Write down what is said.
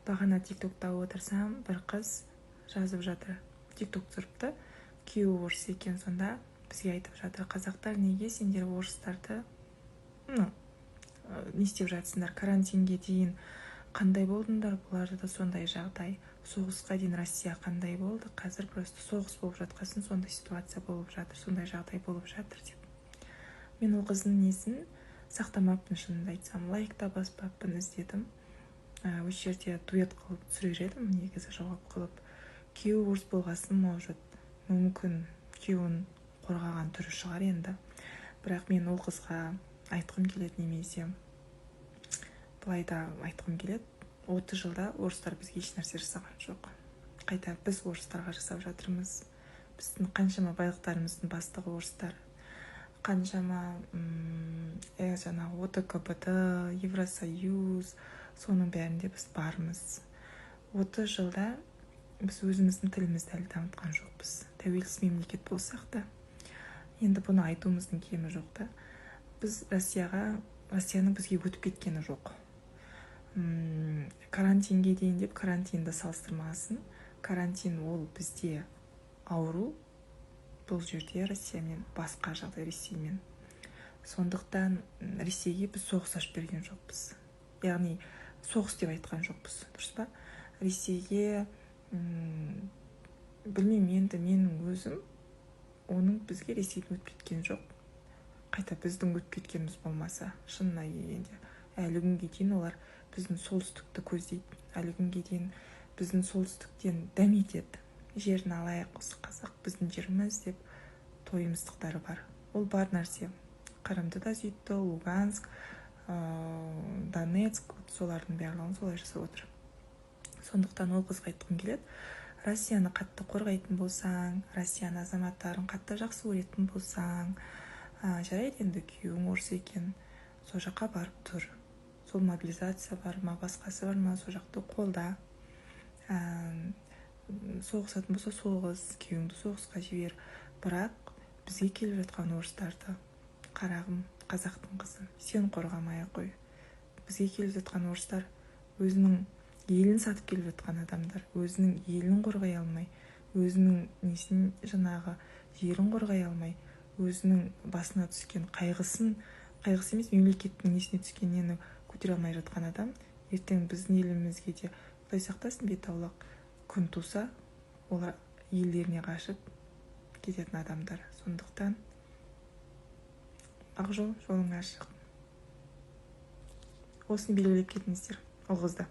Бағана тиктокта отырсам, бір қыз жазып жатыр. Тикток тұрыпты, күйеуі орыс екен. Сонда бізге айтып жатыр: қазақтар, неге сендер орыстарды не істеп жатсыңдар? Карантинге дейін қандай болдыңдар? Бұларда да сондай жағдай. Соғысқа дейін Россия қандай болды? Қазір просто соғыс болып жатқасын, сондай ситуация болып жатыр, сондай жағдай болып жатыр деп. Мен ол қыздың несін сақтамаппын, шынымды айтсам. Лайк та баспаппын, іздедім. Осы жерде дуэт қылып түсірер едім, негізі жауап қылып. Күйеуі орыс болғасын, может, мүмкін күйеуін қорғаған түрі шығар енді. Бірақ мен ол қызға айтқым келеді, немесе былай да айтқым келеді: 30 жылда орыстар бізге еш нәрсе жасаған жоқ. Қайта біз орыстарға жасап жатырмыз. Біздің қаншама байлықтарымыздың бастығы орыстар. Қаншама жаңағы ОТКБТ, Евросоюз, соның бәрінде біз бармыз. 30 жылда біз өзіміздің тілімізді әлі дамытқан жоқпыз. Тәуелсіз мемлекет болсақ та. Енді бұны айтуымыздың кемі жоқ та. Біз Россияның бізге өтіп кеткені жоқ. Карантинге дейін деп карантинді салыстырмасын. Карантин ол бізде ауру, бұл жерде Россиямен басқа жағдай, Ресеймен. Сондықтан Ресейге біз соғыс ашып берген жоқпыз. Яғни соғыс деп айтқан жоқпыз, дұрыс па? Ресейге білмеймін, енді менің өзім оның бізге Ресейдің өтіп кеткен жоқ. Қайта біздің өтіп кеткеніміз болмаса, шынына келгенде әлі күнге дейін олар біздің солтүстікті көздейді. Әлі күнге дейін біздің солтүстіктен дәметеді. Жерін алайық, осы қазақ біздің жеріміз деп тойымсыздықтары бар. Ол бар нәрсе. Қырымды да сөйтті, Луганск, Донецк, солардың барлығын солай жасап отыр. Сондықтан ол қызға айтқым келеді: Россияны қатты қорғайтын болсаң, Россияның азаматтарын қатты жақсы көретін болсаң, жарайды, енді күйеуің орыс екен, сол жаққа барып тұр. Сол мобилизация бар ма, басқасы бар ма, сол жақты қолда. Соғысатын болса соғыс, күйеуіңді соғысқа жібер. Бірақ бізге келіп жатқан орыстарды, қарағым, қазақтың қызы, сен қорғамай қой. Бізге келіп жатқан орыстар өзінің елін сатып келіп жатқан адамдар, өзінің елін қорғай алмай, өзінің несін, жаңағы жерін қорғай алмай, өзінің басына түскен қайғысы емес, мемлекеттің несіне түскеннен көтере алмай жатқан адам, ертең біздің елімізге де, Құдай сақтасын, бет аулақ күн туса, олар елдеріне қашып кететін адамдар. Сондықтан ақ жол, жолың ашық. Осыны белгілеп кетіңіздер, ол қызды.